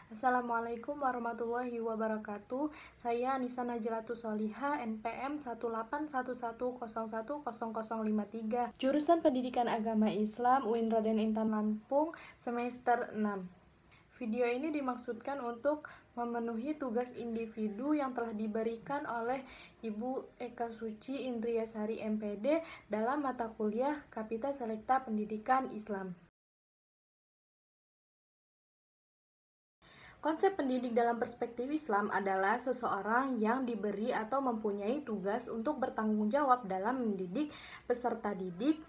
Assalamualaikum warahmatullahi wabarakatuh. Saya Nisa Najlatus Soliha, NPM 18110100053, jurusan Pendidikan Agama Islam UIN Raden Intan Lampung, semester 6. Video ini dimaksudkan untuk memenuhi tugas individu yang telah diberikan oleh Ibu Eka Suci Indriasari MPD dalam mata kuliah Kapita Selekta Pendidikan Islam. Konsep pendidik dalam perspektif Islam adalah seseorang yang diberi atau mempunyai tugas untuk bertanggung jawab dalam mendidik peserta didik,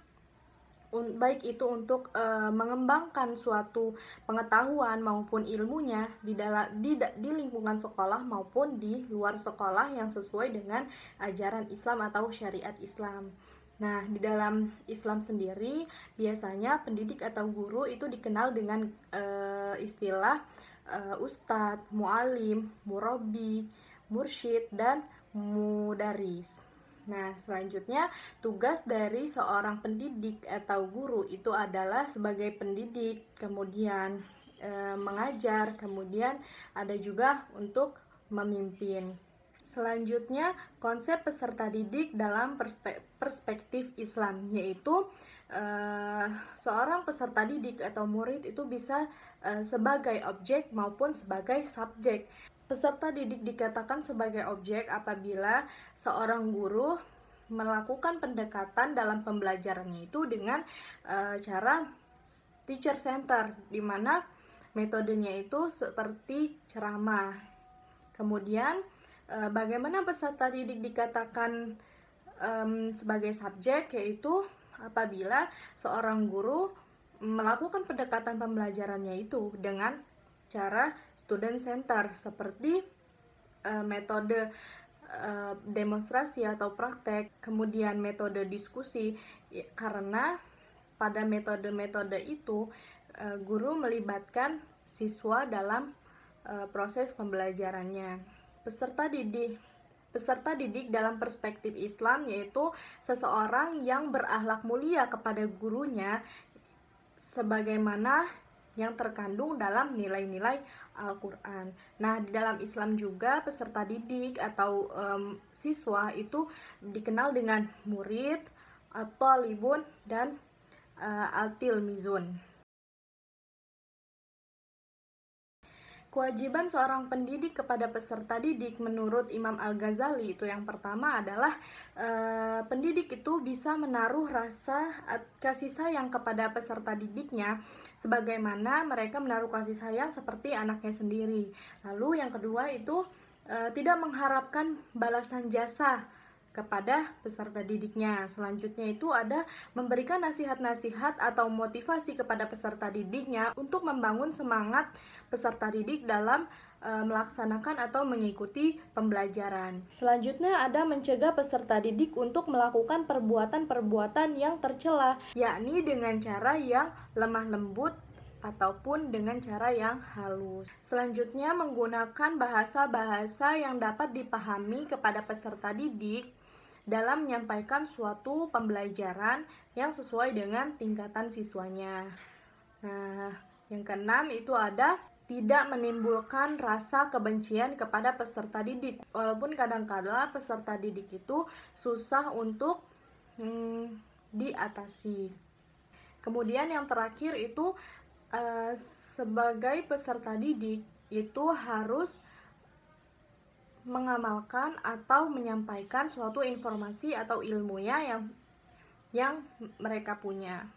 baik itu untuk mengembangkan suatu pengetahuan maupun ilmunya di lingkungan sekolah maupun di luar sekolah yang sesuai dengan ajaran Islam atau syariat Islam. Nah, di dalam Islam sendiri biasanya pendidik atau guru itu dikenal dengan istilah ustadz, mu'alim, murabbi, mursyid, dan mudaris. Nah, selanjutnya tugas dari seorang pendidik atau guru itu adalah sebagai pendidik, kemudian mengajar, kemudian ada juga untuk memimpin. Selanjutnya, konsep peserta didik dalam perspektif Islam, yaitu seorang peserta didik atau murid itu bisa sebagai objek maupun sebagai subjek. Peserta didik dikatakan sebagai objek apabila seorang guru melakukan pendekatan dalam pembelajarannya itu dengan cara teacher center, di mana metodenya itu seperti ceramah. Kemudian bagaimana peserta didik dikatakan sebagai subjek, yaitu apabila seorang guru melakukan pendekatan pembelajarannya itu dengan cara student center seperti metode demonstrasi atau praktek, kemudian metode diskusi, karena pada metode-metode itu guru melibatkan siswa dalam proses pembelajarannya. Peserta didik dalam perspektif Islam yaitu seseorang yang berakhlak mulia kepada gurunya sebagaimana yang terkandung dalam nilai-nilai Al-Quran. Nah, di dalam Islam juga peserta didik atau siswa itu dikenal dengan murid, at-talibun, dan al-tilmizun. Kewajiban seorang pendidik kepada peserta didik menurut Imam Al-Ghazali itu yang pertama adalah pendidik itu bisa menaruh rasa kasih sayang kepada peserta didiknya sebagaimana mereka menaruh kasih sayang seperti anaknya sendiri. Lalu yang kedua itu tidak mengharapkan balasan jasa kepada peserta didiknya. Selanjutnya itu ada memberikan nasihat-nasihat atau motivasi kepada peserta didiknya untuk membangun semangat peserta didik dalam melaksanakan atau mengikuti pembelajaran. Selanjutnya ada mencegah peserta didik untuk melakukan perbuatan-perbuatan yang tercela, yakni dengan cara yang lemah lembut ataupun dengan cara yang halus. Selanjutnya menggunakan bahasa-bahasa yang dapat dipahami kepada peserta didik dalam menyampaikan suatu pembelajaran yang sesuai dengan tingkatan siswanya. Nah, yang keenam itu ada tidak menimbulkan rasa kebencian kepada peserta didik. Walaupun kadang-kala peserta didik itu susah untuk diatasi. Kemudian yang terakhir itu sebagai peserta didik itu harus mengamalkan atau menyampaikan suatu informasi atau ilmunya yang mereka punya.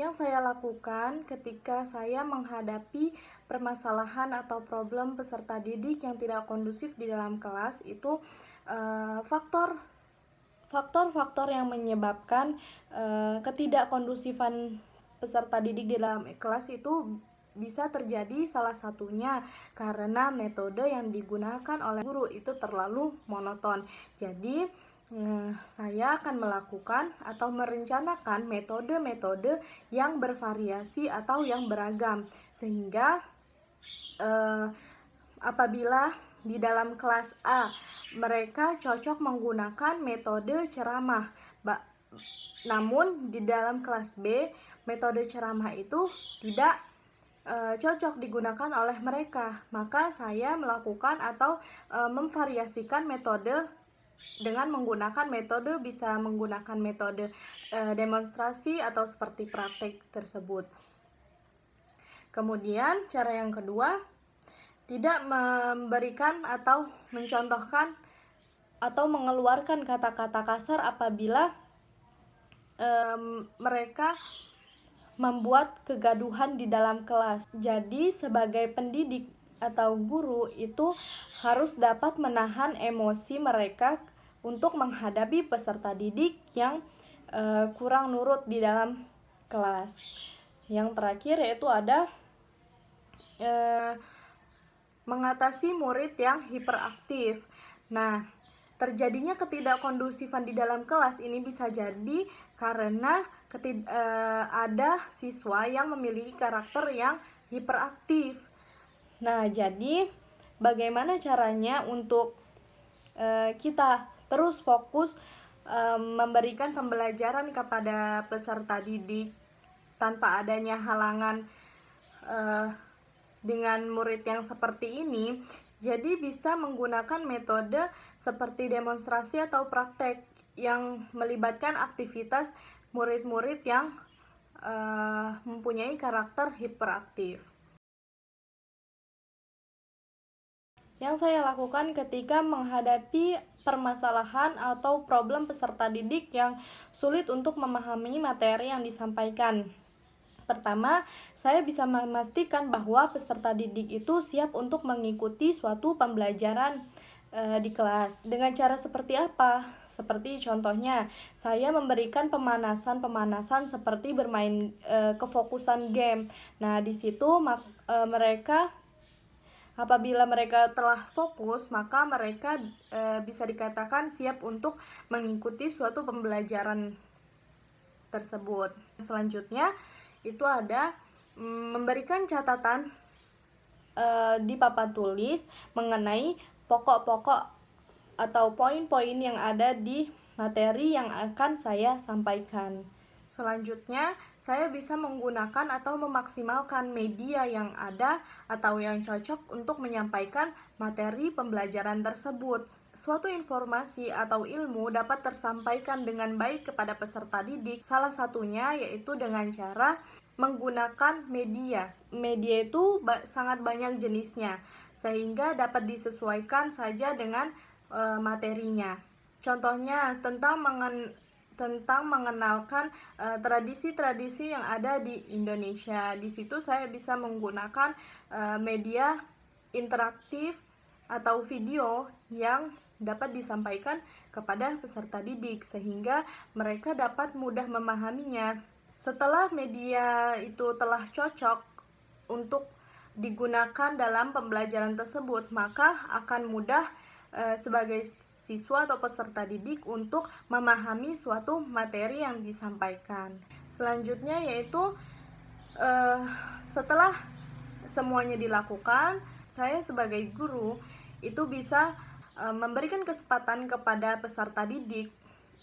Yang saya lakukan ketika saya menghadapi permasalahan atau problem peserta didik yang tidak kondusif di dalam kelas itu faktor-faktor yang menyebabkan ketidakkondusifan peserta didik di dalam kelas itu bisa terjadi salah satunya karena metode yang digunakan oleh guru itu terlalu monoton. Jadi saya akan melakukan atau merencanakan metode-metode yang bervariasi atau yang beragam sehingga apabila di dalam kelas A mereka cocok menggunakan metode ceramah, namun di dalam kelas B metode ceramah itu tidak cocok digunakan oleh mereka. Maka saya melakukan atau memvariasikan metode dengan menggunakan metode, bisa menggunakan metode demonstrasi atau seperti praktek tersebut. Kemudian cara yang kedua, tidak memberikan atau mencontohkan atau mengeluarkan kata-kata kasar apabila mereka membuat kegaduhan di dalam kelas. Jadi sebagai pendidik atau guru itu harus dapat menahan emosi mereka untuk menghadapi peserta didik yang kurang nurut di dalam kelas. Yang terakhir yaitu ada mengatasi murid yang hiperaktif. Nah, terjadinya ketidakkondusifan di dalam kelas ini bisa jadi karena ada siswa yang memiliki karakter yang hiperaktif. Nah, jadi bagaimana caranya untuk kita terus fokus memberikan pembelajaran kepada peserta didik tanpa adanya halangan dengan murid yang seperti ini? Jadi bisa menggunakan metode seperti demonstrasi atau praktek yang melibatkan aktivitas murid-murid yang mempunyai karakter hiperaktif. Yang saya lakukan ketika menghadapi permasalahan atau problem peserta didik yang sulit untuk memahami materi yang disampaikan. Pertama, saya bisa memastikan bahwa peserta didik itu siap untuk mengikuti suatu pembelajaran di kelas. Dengan cara seperti apa? Seperti contohnya, saya memberikan pemanasan seperti bermain kefokusan game. Nah, di situ apabila mereka telah fokus, maka mereka bisa dikatakan siap untuk mengikuti suatu pembelajaran tersebut. Selanjutnya, itu ada memberikan catatan di papan tulis mengenai pokok-pokok atau poin-poin yang ada di materi yang akan saya sampaikan. Selanjutnya, saya bisa menggunakan atau memaksimalkan media yang ada atau yang cocok untuk menyampaikan materi pembelajaran tersebut. Suatu informasi atau ilmu dapat tersampaikan dengan baik kepada peserta didik, salah satunya yaitu dengan cara menggunakan media. Media itu sangat banyak jenisnya, sehingga dapat disesuaikan saja dengan materinya. Contohnya tentang mengenalkan tradisi-tradisi yang ada di Indonesia. Di situ saya bisa menggunakan media interaktif atau video yang dapat disampaikan kepada peserta didik sehingga mereka dapat mudah memahaminya. Setelah media itu telah cocok untuk digunakan dalam pembelajaran tersebut, maka akan mudah sebagai siswa atau peserta didik untuk memahami suatu materi yang disampaikan. Selanjutnya yaitu setelah semuanya dilakukan, saya sebagai guru itu bisa memberikan kesempatan kepada peserta didik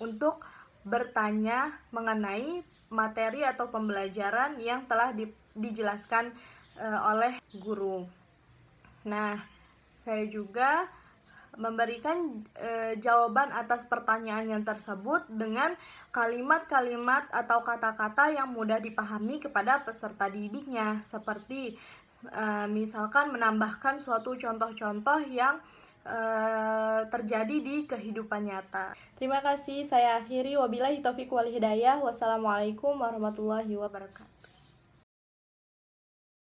untuk bertanya mengenai materi atau pembelajaran yang telah dijelaskan oleh guru. Nah, saya juga memberikan jawaban atas pertanyaan yang tersebut dengan kalimat-kalimat atau kata-kata yang mudah dipahami kepada peserta didiknya, seperti misalkan menambahkan suatu contoh-contoh yang terjadi di kehidupan nyata. Terima kasih, saya akhiri. Wabillahi taufiq wal hidayah. Wassalamualaikum warahmatullahi wabarakatuh.